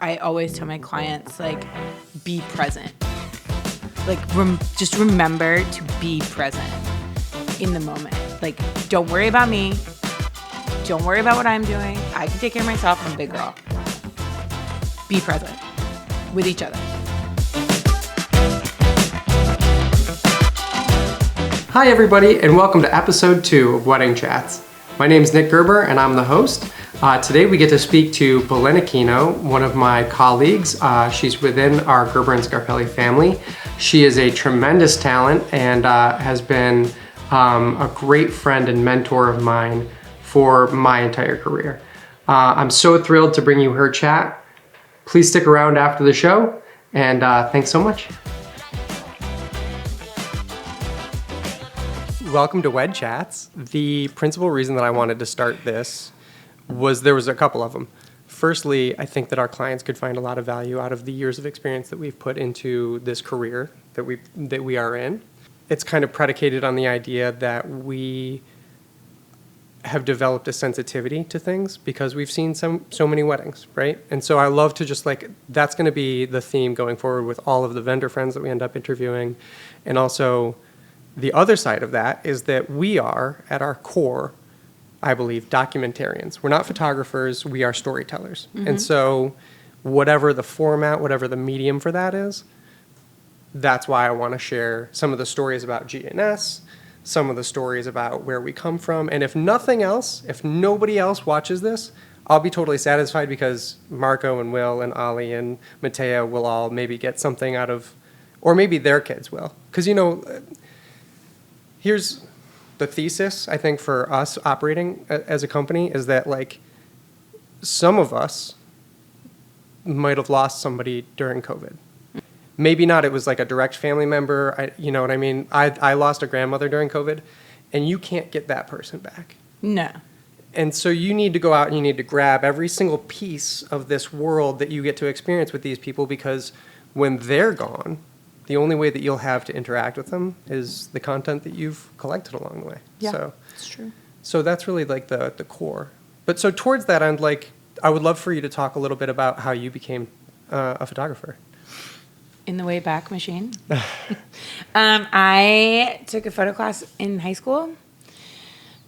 I always tell my clients, like, be present. Like, just remember to be present in the moment. Like, don't worry about me. Don't worry about what I'm doing. I can take care of myself. I'm a big girl. Be present with each other. Hi everybody, and welcome to episode 2 of Wedding Chats. My name is Nick Gerber, and I'm the host. Today we get to speak to Belen Aquino, one of my colleagues. She's within our Gerber and Scarpelli family. She is a tremendous talent and has been a great friend and mentor of mine for my entire career. I'm so thrilled to bring you her chat. Please stick around after the show, and thanks so much. Welcome to Wedchats. The principal reason that I wanted to start this was there was a couple of them. Firstly, I think that our clients could find a lot of value out of the years of experience that we've put into this career that we are in. It's kind of predicated on the idea that we have developed a sensitivity to things because we've seen so many weddings, right? And so I love to just that's going to be the theme going forward with all of the vendor friends that we end up interviewing. And also the other side of that is that we are, at our core, I believe, documentarians. We're not photographers, we are storytellers. Mm-hmm. And so whatever the format, whatever the medium for that is, that's why I want to share some of the stories about G&S, some of the stories about where we come from. And if nothing else, if nobody else watches this, I'll be totally satisfied because Marco and Will and Ali and Matea will all maybe get something out of, or maybe their kids will. Because, here's the thesis, I think, for us operating as a company is that, some of us might have lost somebody during COVID. Maybe not, it was like a direct family member, you know what I mean? I lost a grandmother during COVID, and you can't get that person back. No. And so you need to go out and you need to grab every single piece of this world that you get to experience with these people, because when they're gone, the only way that you'll have to interact with them is the content that you've collected along the way. Yeah, so, it's true. So that's really the core. But so towards that end, I would love for you to talk a little bit about how you became a photographer. In the Wayback Machine. I took a photo class in high school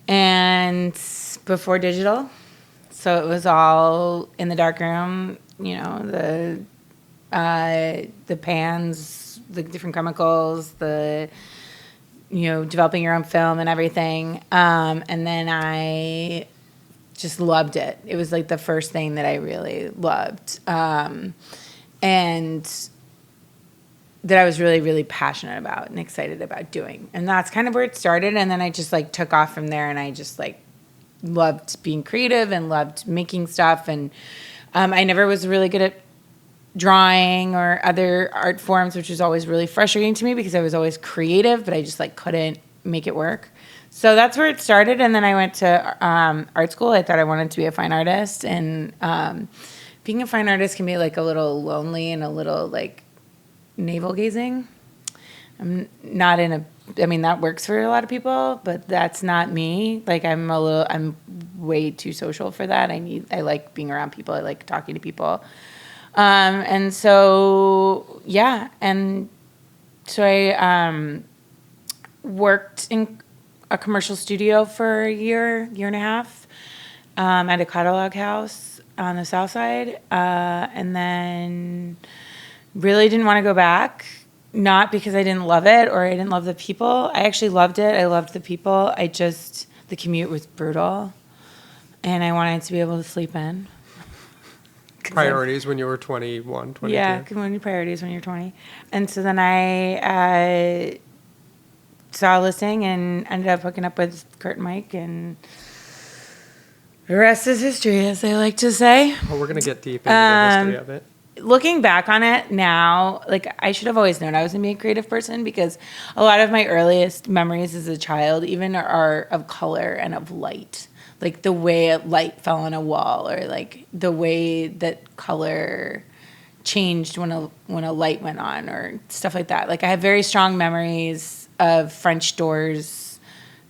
and before digital. So it was all in the darkroom, the pans, the different chemicals, developing your own film and everything. And then I just loved it. It was the first thing that I really loved. And that I was really, really passionate about and excited about doing. And that's kind of where it started. And then I just took off from there, and I just loved being creative and loved making stuff. And I never was really good at drawing or other art forms, which was always really frustrating to me because I was always creative, but I just couldn't make it work. So that's where it started. And then I went to art school. I thought I wanted to be a fine artist. And being a fine artist can be a little lonely and a little navel gazing. I'm not that works for a lot of people, but that's not me. I'm way too social for that. I like being around people. I like talking to people. And so I worked in a commercial studio for a year and a half, at a catalog house on the south side. And then really didn't want to go back, not because I didn't love it or I didn't love the people. I actually loved it. I loved the people. The commute was brutal, and I wanted to be able to sleep in. Priorities when you were 21, 22. Yeah, priorities when you're 20. And so then I saw a listing and ended up hooking up with Kurt and Mike, and the rest is history, as they like to say. Well, we're going to get deep into the history of it. Looking back on it now, I should have always known I was going to be a creative person, because a lot of my earliest memories as a child even are of color and of light. The way light fell on a wall, or the way that color changed when a light went on, or stuff like that. I have very strong memories of French doors,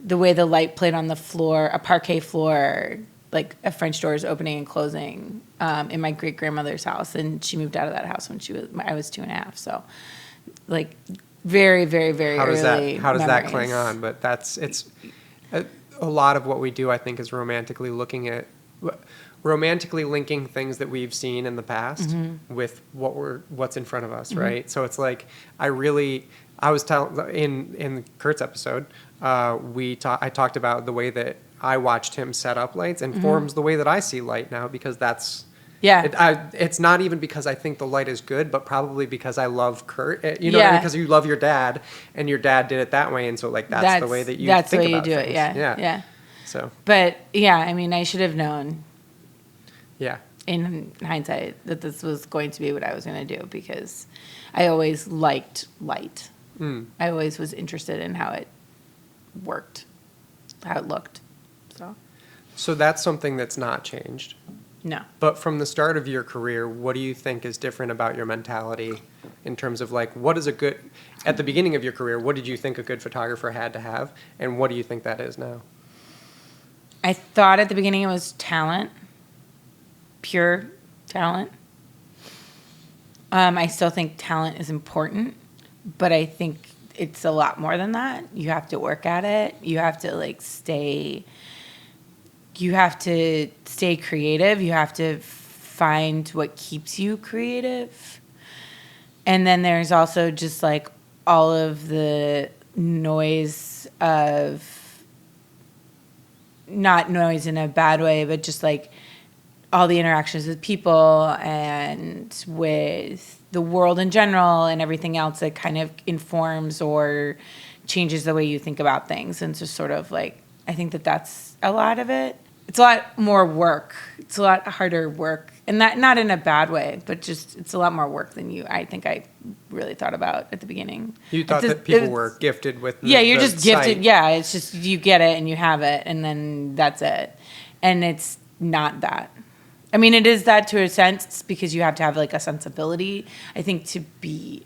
the way the light played on the floor, a parquet floor, like a French doors opening and closing in my great grandmother's house, and she moved out of that house when I was 2.5. So, like, very, very, very How does early. How does that memories. cling on? But it's a lot of what we do, I think, is romantically linking things that we've seen in the past with what's in front of us, right? So it's like I was telling in Kurt's episode, I talked about the way that I watched him set up lights informs the way that I see light now, because that's it's not even because I think the light is good, but probably because I love Kurt. You know what I mean? Because you love your dad, and your dad did it that way, and so like that's the way that you that's think the way about you do things. it. Yeah. So. But yeah, I mean, I should have known. Yeah. In hindsight, that this was going to be what I was going to do, because I always liked light. I always was interested in how it worked, how it looked. So that's something that's not changed. No. But from the start of your career, what do you think is different about your mentality in terms of like, at the beginning of your career, what did you think a good photographer had to have? And what do you think that is now? I thought at the beginning it was talent, pure talent. I still think talent is important, but I think it's a lot more than that. You have to work at it. You have to stay creative. You have to find what keeps you creative. And then there's also just like all of the noise of, not noise in a bad way, but just like all the interactions with people and with the world in general and everything else that kind of informs or changes the way you think about things. And just sort of like, I think that's a lot of it. It's a lot more work. It's a lot harder work. And that, not in a bad way, but just it's a lot more work than I think I really thought about at the beginning. You thought that people were gifted with the you're just sight. gifted. Yeah, it's just you get it and you have it, and then that's it. And it's not that. I mean, it is that to a sense, because you have to have like a sensibility, I think, to be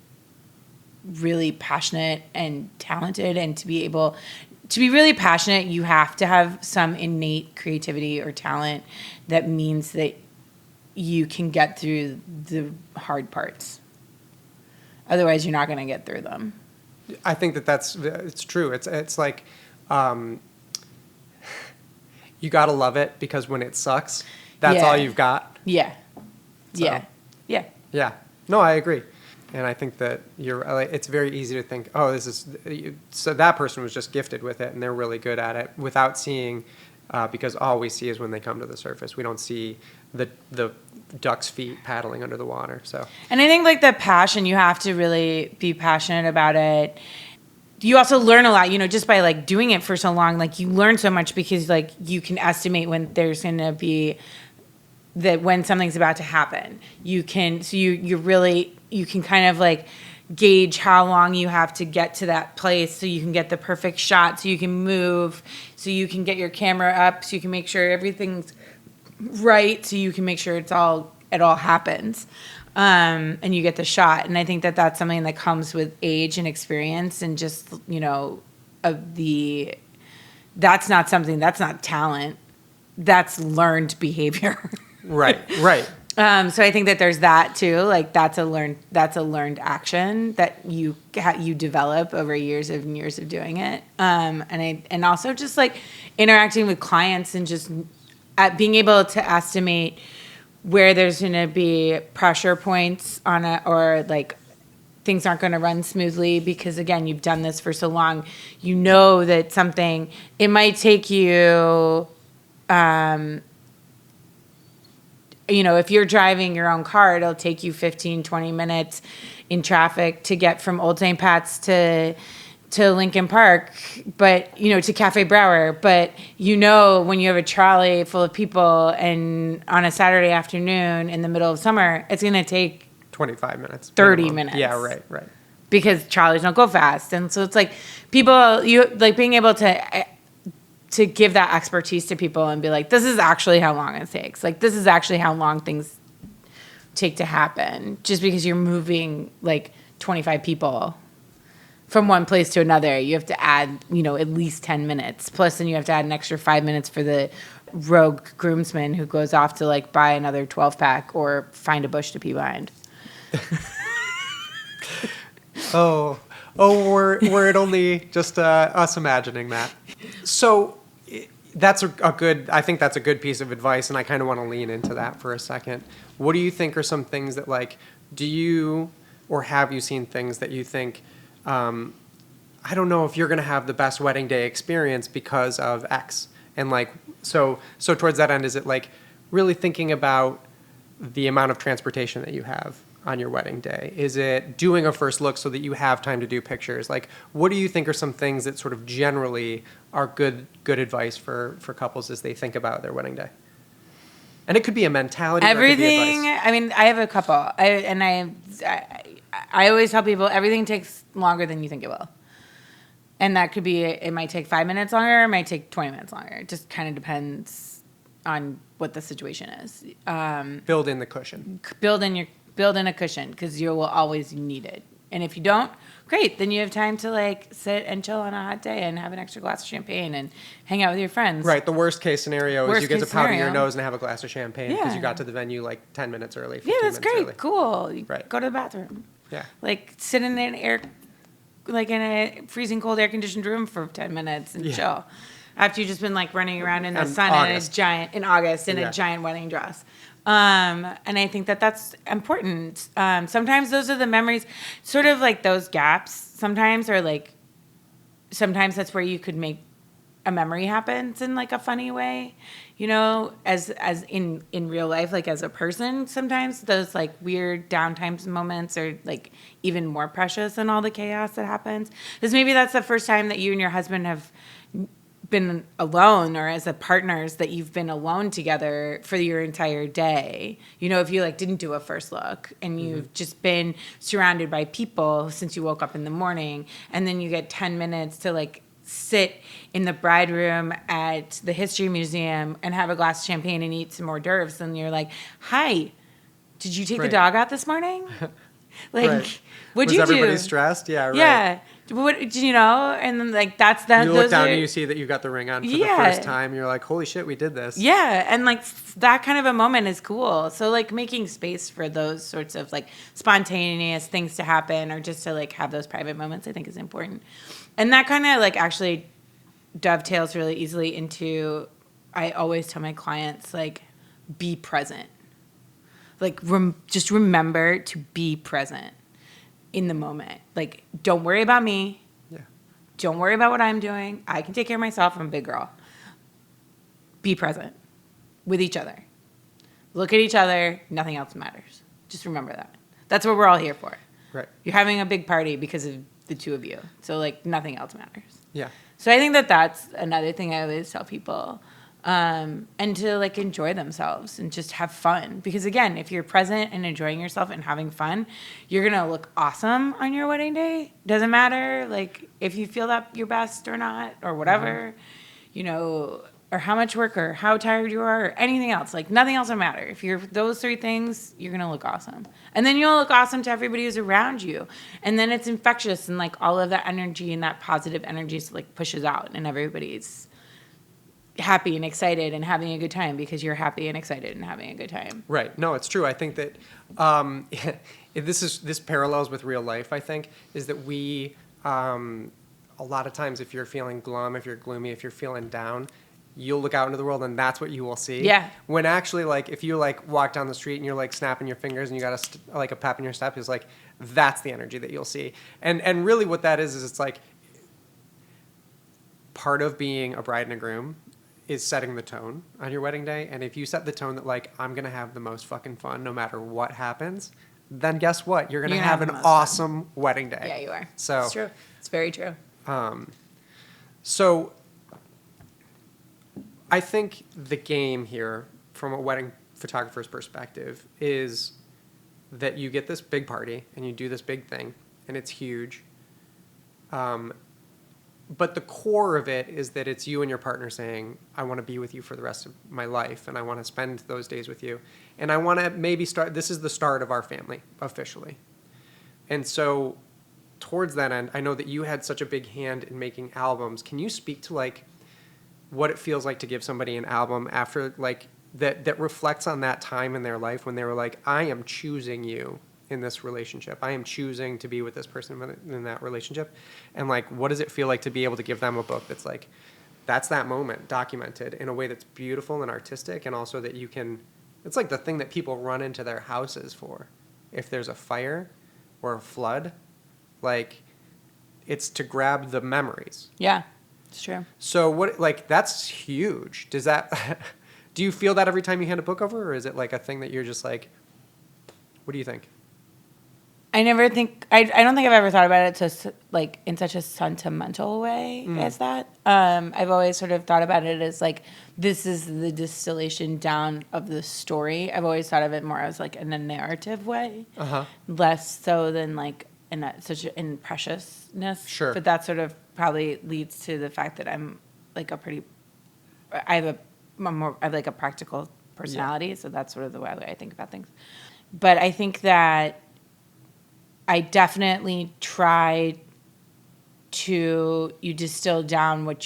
really passionate and talented, and to be able to be really passionate, you have to have some innate creativity or talent that means that you can get through the hard parts. Otherwise, you're not going to get through them. I think it's true. It's like you got to love it, because when it sucks, that's all you've got. Yeah. So, yeah. No, I agree. And I think that it's very easy to think, oh, so that person was just gifted with it and they're really good at it, without seeing, because all we see is when they come to the surface. We don't see the duck's feet paddling under the water. So. And I think like the passion, you have to really be passionate about it. You also learn a lot, just by like doing it for so long. Like you learn so much, because like you can estimate when there's going to be when something's about to happen. You can kind of like gauge how long you have to get to that place, so you can get the perfect shot, so you can move, so you can get your camera up, so you can make sure everything's right, so you can make sure it all happens, and you get the shot. And I think that that's something that comes with age and experience, and just that's not talent, that's learned behavior. Right. So I think that there's that too. Like that's a learned action that you develop over years and years of doing it. And also just like interacting with clients, and just being able to estimate where there's going to be pressure points or like things aren't going to run smoothly, because again, you've done this for so long. You know that something, it might take you, if you're driving your own car, it'll take you 15, 20 minutes in traffic to get from Old St. Pat's to Lincoln Park, but, to Cafe Brower. But, when you have a trolley full of people and on a Saturday afternoon in the middle of summer, it's going to take 25 minutes, 30 minimum. minutes. Yeah, right. Because trolleys don't go fast. And so it's like being able to give that expertise to people and be like, this is actually how long it takes. Like, this is actually how long things take to happen. Just because you're moving like 25 people from one place to another, you have to add, at least 10 minutes. Plus, then you have to add an extra 5 minutes for the rogue groomsman who goes off to like buy another 12 pack or find a bush to pee behind. Were it only just us imagining that. So that's a good, I think that's a good piece of advice, and I kind of want to lean into that for a second. What do you think are some things that, like, do you or have you seen things that you think, I don't know if you're going to have the best wedding day experience because of X? And like, so towards that end, is it like really thinking about the amount of transportation that you have on your wedding day? Is it doing a first look so that you have time to do pictures? Like, what do you think are some things that sort of generally are good advice for couples as they think about their wedding day? And it could be a mentality. Everything. I mean, I have a couple. I always tell people everything takes longer than you think it will. And that could be, it might take 5 minutes longer, it might take 20 minutes longer. It just kind of depends on what the situation is. Build in the cushion. Build in a cushion, because you will always need it. And if you don't, great. Then you have time to like sit and chill on a hot day and have an extra glass of champagne and hang out with your friends. Right. The worst case scenario is you get to powder your scenario. nose and have a glass of champagne because you Yeah. got to the venue like 10 minutes early. 15 Yeah, that's minutes great. early. Cool. You Right. go to the bathroom. Yeah. Like sit in a freezing cold air conditioned room for 10 minutes and chill. After you've just been like running around in the sun in August in a giant wedding dress. And I think that that's important. Sometimes those are the memories, sort of like those gaps sometimes that's where you could make a memory happen in like a funny way, as in real life, like as a person. Sometimes those like weird downtime moments are like even more precious than all the chaos that happens. Because maybe that's the first time that you and your husband have been alone, or as a partners that you've been alone together for your entire day. If you like didn't do a first look and you've just been surrounded by people since you woke up in the morning, and then you get 10 minutes to like sit in the bride room at the history museum and have a glass of champagne and eat some hors d'oeuvres, and you're like, hi, did you take the dog out this morning? Like, what'd you do? Was everybody stressed? Yeah, right. Yeah. What, and then like that's that. You look down and you see that you got the ring on for the first time. You're like, holy shit, we did this. Yeah, and like that kind of a moment is cool. So like making space for those sorts of like spontaneous things to happen, or just to like have those private moments, I think is important. And that kind of like actually dovetails really easily into, I always tell my clients, like, be present. Like just remember to be present in the moment. Like, don't worry about me. Yeah. Don't worry about what I'm doing. I can take care of myself. I'm a big girl. Be present with each other. Look at each other. Nothing else matters. Just remember that. That's what we're all here for. Right. You're having a big party because of the two of you. So, like, nothing else matters. Yeah. So I think that that's another thing I always tell people. And to like enjoy themselves and just have fun. Because again, if you're present and enjoying yourself and having fun, you're going to look awesome on your wedding day. Doesn't matter like if you feel that your best or not, or whatever, or how much work or how tired you are or anything else. Like nothing else will matter. If you're those three things, you're going to look awesome. And then you'll look awesome to everybody who's around you. And then it's infectious, and like all of that energy and that positive energy like pushes out, and everybody's happy and excited and having a good time because you're happy and excited and having a good time. Right. No, it's true. I think that this parallels with real life, I think, is that we, a lot of times if you're feeling glum, if you're gloomy, if you're feeling down, you'll look out into the world and that's what you will see. Yeah. When actually, like, if you like walk down the street and you're like snapping your fingers and you got a pep in your step, is like, that's the energy that you'll see. And really what that is it's like part of being a bride and a groom is setting the tone on your wedding day. And if you set the tone that like, I'm going to have the most fucking fun no matter what happens, then guess what? You're going to have an awesome wedding day. Yeah, you are. So it's true. It's very true. So I think the game here from a wedding photographer's perspective is that you get this big party and you do this big thing and it's huge. But the core of it is that it's you and your partner saying, I want to be with you for the rest of my life, and I want to spend those days with you. And I want to maybe this is the start of our family, officially. And so towards that end, I know that you had such a big hand in making albums. Can you speak to, like, what it feels like to give somebody an album after like that reflects on that time in their life when they were like, I am choosing you in this relationship. I am choosing to be with this person in that relationship. And like, what does it feel like to be able to give them a book that's like, that's that moment documented in a way that's beautiful and artistic, and also that you can, it's like the thing that people run into their houses for. If there's a fire or a flood, like, it's to grab the memories. Yeah, it's true. So what, like, that's huge. Does that, do you feel that every time you hand a book over, or is it like a thing that you're just like, what do you think? I never think, I don't think I've ever thought about it to like in such a sentimental way as that. I've always sort of thought about it as like, this is the distillation down of the story. I've always thought of it more as like in a narrative way, less so than like in preciousness. Sure. But that sort of probably leads to the fact that I'm like I have like a practical personality. So that's sort of the way I think about things. But I think that I definitely try to distill down what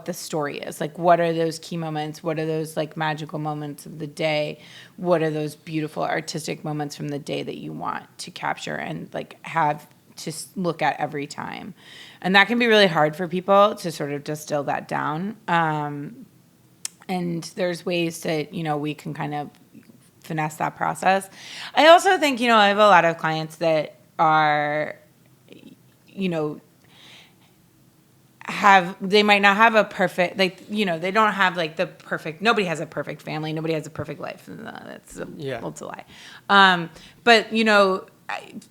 the story is. Like, what are those key moments? What are those like magical moments of the day? What are those beautiful artistic moments from the day that you want to capture and like have to look at every time? And that can be really hard for people to sort of distill that down. And there's ways that, we can kind of finesse that process. I also think, I have a lot of clients that are, they might not have a perfect, they don't have like the perfect, nobody has a perfect family. Nobody has a perfect life. That's a lie. But,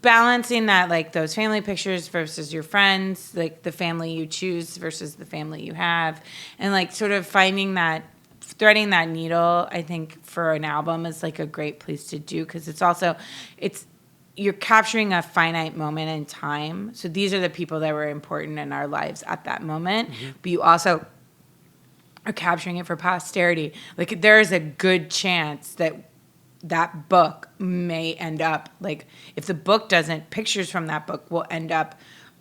balancing that, like those family pictures versus your friends, like the family you choose versus the family you have, and like sort of threading that needle, I think for an album is like a great place to do, because you're capturing a finite moment in time. So these are the people that were important in our lives at that moment, but you also are capturing it for posterity. Like there is a good chance that book may end up, like if the book doesn't, pictures from that book will end up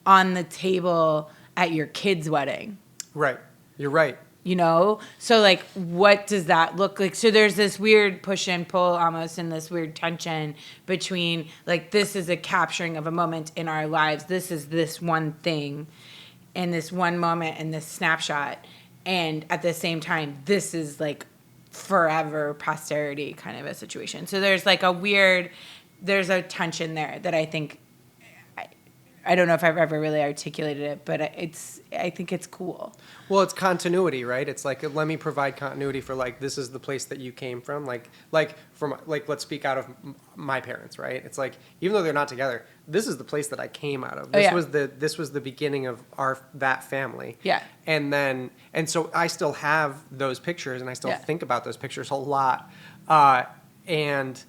on the table at your kid's wedding. Right. You're right. So like, what does that look like? So there's this weird push and pull almost, and this weird tension between like, this is a capturing of a moment in our lives. This is this one thing and this one moment and this snapshot. And at the same time, this is like forever posterity kind of a situation. So there's like there's a tension there that I think, I don't know if I've ever really articulated it, but I think it's cool. Well, it's continuity, right? It's like, let me provide continuity for like, this is the place that you came from. Like let's speak out of my parents, right? It's like, even though they're not together, this is the place that I came out of. This was the beginning of that family. Yeah. And so I still have those pictures, and I still think about those pictures a lot. And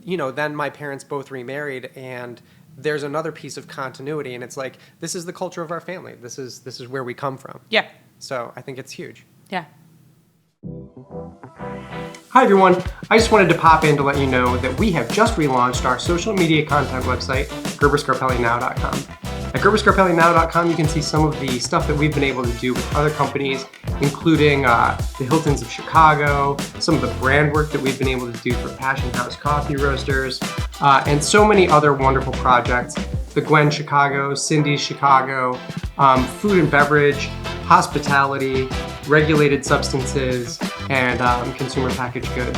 then my parents both remarried, and there's another piece of continuity, and it's like, this is the culture of our family. This is where we come from. Yeah. So I think it's huge. Yeah. Hi everyone, I just wanted to pop in to let you know that we have just relaunched our social media content website, GerberScarpelliNow.com. At GerberScarpelliNow.com, you can see some of the stuff that we've been able to do with other companies, including the Hiltons of Chicago, some of the brand work that we've been able to do for Passion House Coffee Roasters, and so many other wonderful projects. The Gwen Chicago, Cindy's Chicago, food and beverage, hospitality, regulated substances, and consumer packaged goods.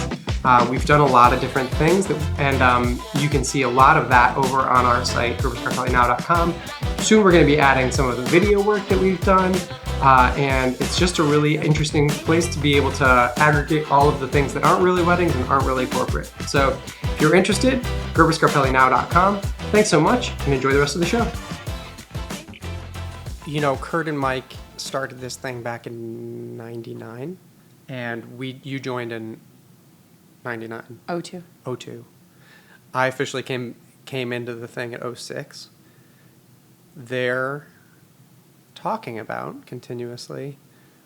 We've done a lot of different things, and you can see a lot of that over on our site, GerberScarpelliNow.com. Soon we're going to be adding some of the video work that we've done, and it's just a really interesting place to be able to aggregate all of the things that aren't really weddings and aren't really corporate. So if you're interested, GerberScarpelliNow.com. Thanks so much, and enjoy the rest of the show. Kurt and Mike started this thing back in 99, and you joined in 99. 02. 02. I officially came into the thing at 06. They're talking about continuously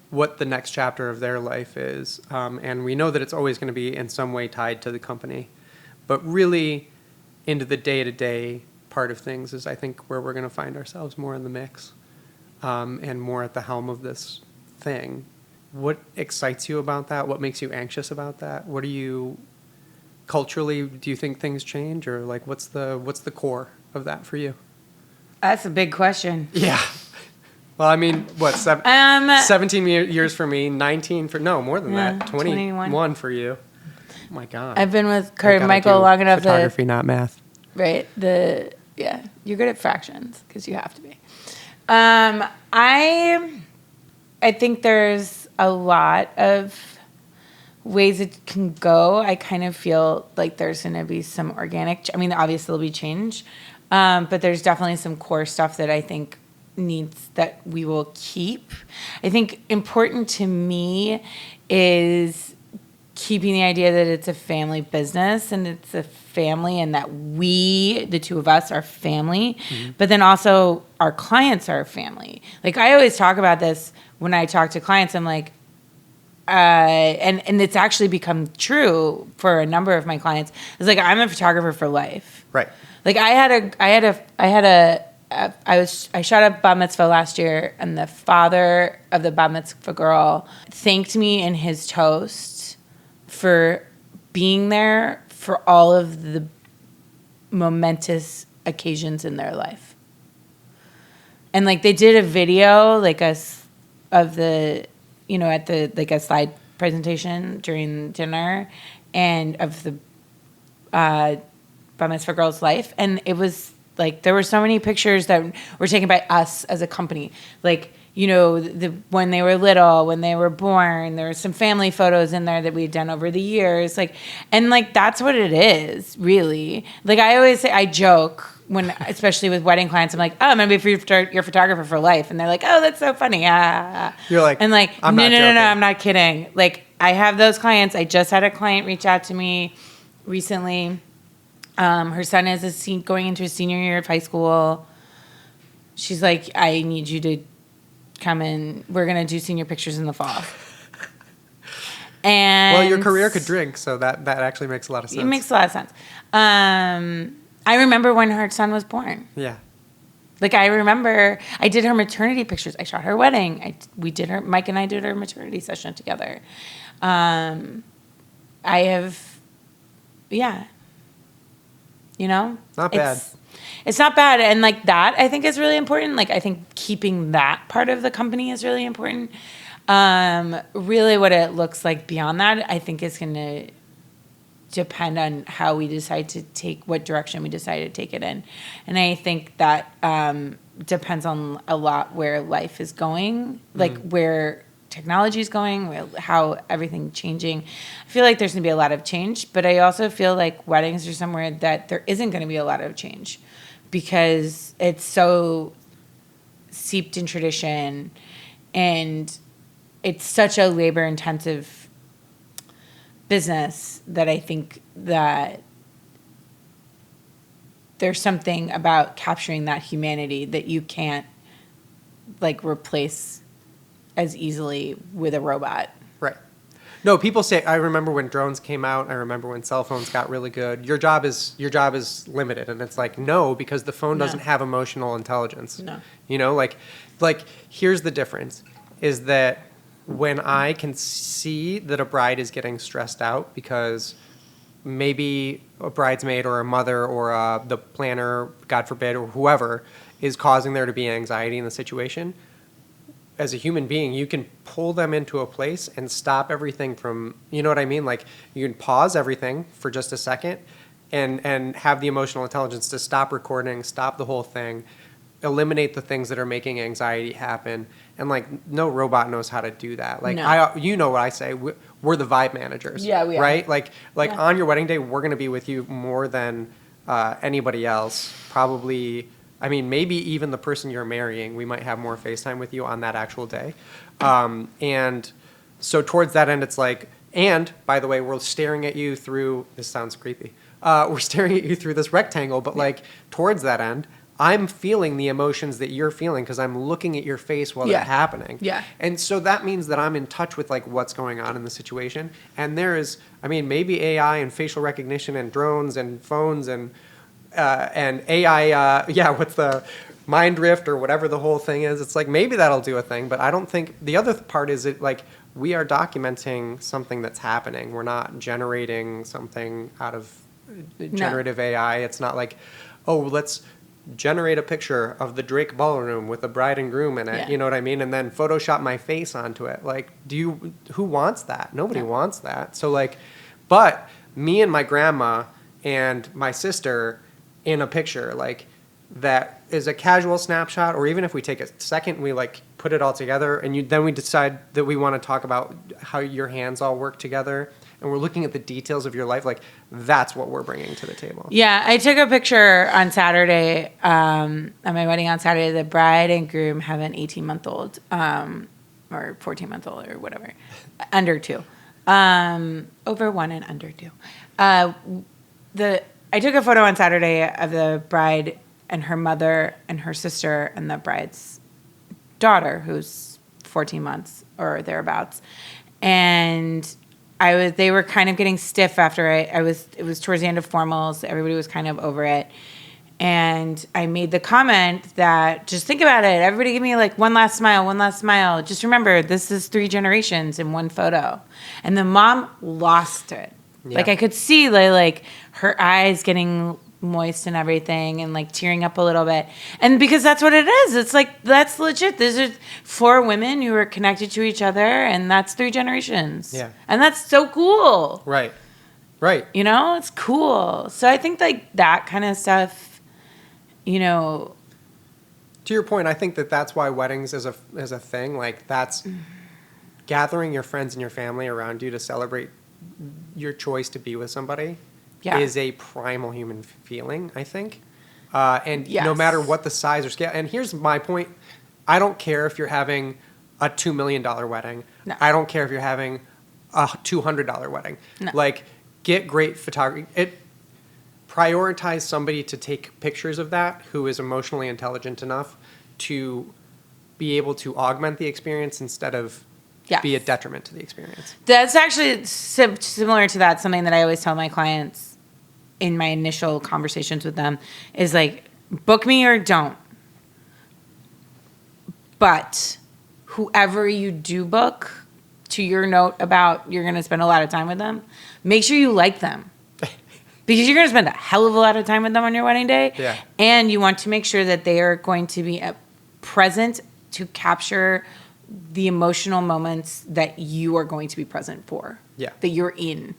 what the next chapter of their life is, and we know that it's always going to be in some way tied to the company, but really into the day-to-day part of things is, I think, where we're going to find ourselves more in the mix, and more at the helm of this thing. what excites you about that? What makes you anxious about that? What do you culturally, do you think things change, or like what's the core of that for you? That's a big question. Yeah. Well, I mean, what, 17 years for me, 19 for, no, more than that, 21 for you. Oh my God. I've been with Kurt and Michael long enough photography, not math. Right. Yeah, you're good at fractions because you have to be. I think there's a lot of ways it can go. I kind of feel like there's going to be some organic, I mean, obviously there'll be change, but there's definitely some core stuff that I think needs that we will keep. I think important to me is keeping the idea that it's a family business and it's a family and that we, the two of us, are family, but then also our clients are family. Like I always talk about this when I talk to clients, I'm like, and it's actually become true for a number of my clients. It's like, I'm a photographer for life. Right. Like I shot a bat mitzvah last year, and the father of the bat mitzvah girl thanked me in his toast for being there for all of the momentous occasions in their life. And like they did a video like us of the, you know, at the like a slide presentation during dinner and of the bat mitzvah girl's life, and it was like there were so many pictures that were taken by us as a company, like, you know, when they were little, when they were born. There were some family photos in there that we had done over the years, like, and like that's what it is, really. Like I always say, I joke when, especially with wedding clients, I'm like, oh, I'm gonna be your photographer for life, and they're like, oh, that's so funny. You're like, and like, I'm no, not I'm not kidding. Like I have those clients. I just had a client reach out to me recently. Her son is going into his senior year of high school. She's like, I need you to come in. We're going to do senior pictures in the fall. And well, your career could drink, so that actually makes a lot of sense. It makes a lot of sense. I remember when her son was born. Yeah. Like I remember I did her maternity pictures. I shot her wedding. Mike and I did her maternity session together. You know? Not bad. It's not bad. And like that, I think is really important. Like I think keeping that part of the company is really important. Really what it looks like beyond that, I think is going to depend on how we decide to what direction we decide to take it in. And I think that depends on a lot where life is going, like where technology is going, how everything changing. I feel like there's going to be a lot of change, but I also feel like weddings are somewhere that there isn't going to be a lot of change because it's so steeped in tradition and it's such a labor-intensive business that I think that there's something about capturing that humanity that you can't like replace as easily with a robot. Right. No, people say, I remember when drones came out, I remember when cell phones got really good. Your job is limited. And it's like, no, because the phone doesn't have emotional intelligence. No. You know, like here's the difference is that when I can see that a bride is getting stressed out because maybe a bridesmaid or a mother or the planner, God forbid, or whoever is causing there to be anxiety in the situation, as a human being, you can pull them into a place and stop everything from, you know what I mean? Like you can pause everything for just a second and have the emotional intelligence to stop recording, stop the whole thing, eliminate the things that are making anxiety happen. And like no robot knows how to do that. Like no. You know what I say, we're the vibe managers. Yeah, we are. Right? Like on your wedding day, we're going to be with you more than anybody else. Probably, I mean, maybe even the person you're marrying, we might have more FaceTime with you on that actual day. And so towards that end, it's like, and by the way, we're staring at you through, this sounds creepy. We're staring at you through this rectangle, but like towards that end, I'm feeling the emotions that you're feeling because I'm looking at your face while they're happening. Yeah. And so that means that I'm in touch with like what's going on in the situation. And there is, I mean, maybe AI and facial recognition and drones and phones and AI, what's the mind drift or whatever the whole thing is. It's like maybe that'll do a thing, but I don't think the other part is it like we are documenting something that's happening. We're not generating something out of generative AI. It's not like, oh, let's generate a picture of the Drake ballroom with the bride and groom in it. Yeah. You know what I mean? And then Photoshop my face onto it. Like, who wants that? Nobody wants that. So like, but me and my grandma and my sister in a picture, like, that is a casual snapshot, or even if we take a second, we like put it all together, and then we decide that we want to talk about how your hands all work together, and we're looking at the details of your life. Like, that's what we're bringing to the table. Yeah, I took a picture on Saturday, at my wedding on Saturday. The bride and groom have an 18-month-old, or 14-month-old, or whatever, under 2, over 1 and under 2. I took a photo on Saturday of the bride and her mother and her sister and the bride's daughter, who's 14 months or thereabouts. And they were kind of getting stiff after it was towards the end of formals. Everybody was kind of over it. And I made the comment that, just think about it. Everybody give me like one last smile. Just remember, this is 3 generations in one photo. And the mom lost it. Yeah. Like, I could see like her eyes getting moist and everything, and like tearing up a little bit. And because that's what it is. It's like, that's legit. These are 4 women who are connected to each other, and that's 3 generations. Yeah. And that's so cool. Right. You know, it's cool. So I think like that kind of stuff, you know. To your point, I think that's why weddings is a thing. Like, that's gathering your friends and your family around you to celebrate your choice to be with somebody. Yeah. Is a primal human feeling, I think. And Yes. no matter what the size or scale. And here's my point. I don't care if you're having a $2 million wedding. No. I don't care if you're having a $200 wedding. No. Like, get great photography. Prioritize somebody to take pictures of that who is emotionally intelligent enough to be able to augment the experience instead of be a detriment to the experience. That's actually similar to that. Something that I always tell my clients in my initial conversations with them is like, book me or don't. But whoever you do book, to your note about you're going to spend a lot of time with them, make sure you like them. Because you're going to spend a hell of a lot of time with them on your wedding day. Yeah. And you want to make sure that they are going to be present to capture the emotional moments that you are going to be present for. Yeah. That you're in.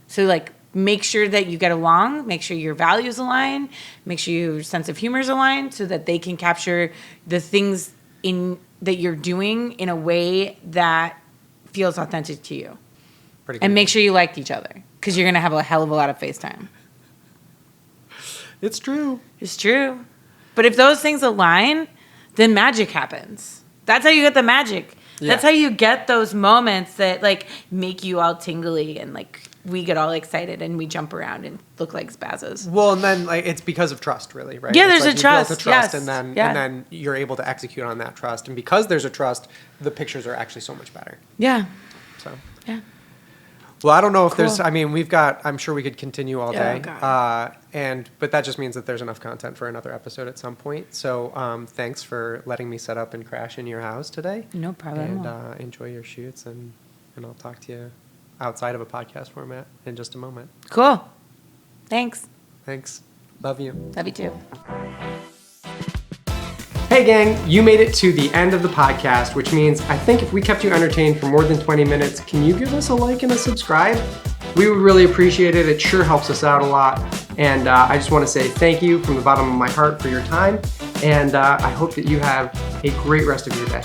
So like, make sure that you get along, make sure your values align, make sure your sense of humor is aligned, so that they can capture the things that you're doing in a way that feels authentic to you. Pretty good. And make sure you like each other, because you're going to have a hell of a lot of FaceTime. It's true. It's true. But if those things align, then magic happens. That's how you get the magic. Yeah. That's how you get those moments that like make you all tingly, and like we get all excited and we jump around and look like spazzes. Well, and then like it's because of trust, really, right? Yeah, It's there's like a you trust. built a trust, Yes. and Yeah. then you're able to execute on that trust, and because there's a trust, the pictures are actually so much better. Yeah. So, Yeah. well, I don't know if Cool. there's. I mean, I'm sure we could continue all Oh, day, God. but that just means that there's enough content for another episode at some point. So, thanks for letting me set up and crash in your house today. No problem. And enjoy your shoots, and I'll talk to you outside of a podcast format in just a moment. Cool. Thanks. Thanks. Love you. Love you too. Hey gang, you made it to the end of the podcast, which means I think if we kept you entertained for more than 20 minutes, can you give us a like and a subscribe? We would really appreciate it. It sure helps us out a lot. And I just want to say thank you from the bottom of my heart for your time. And I hope that you have a great rest of your day.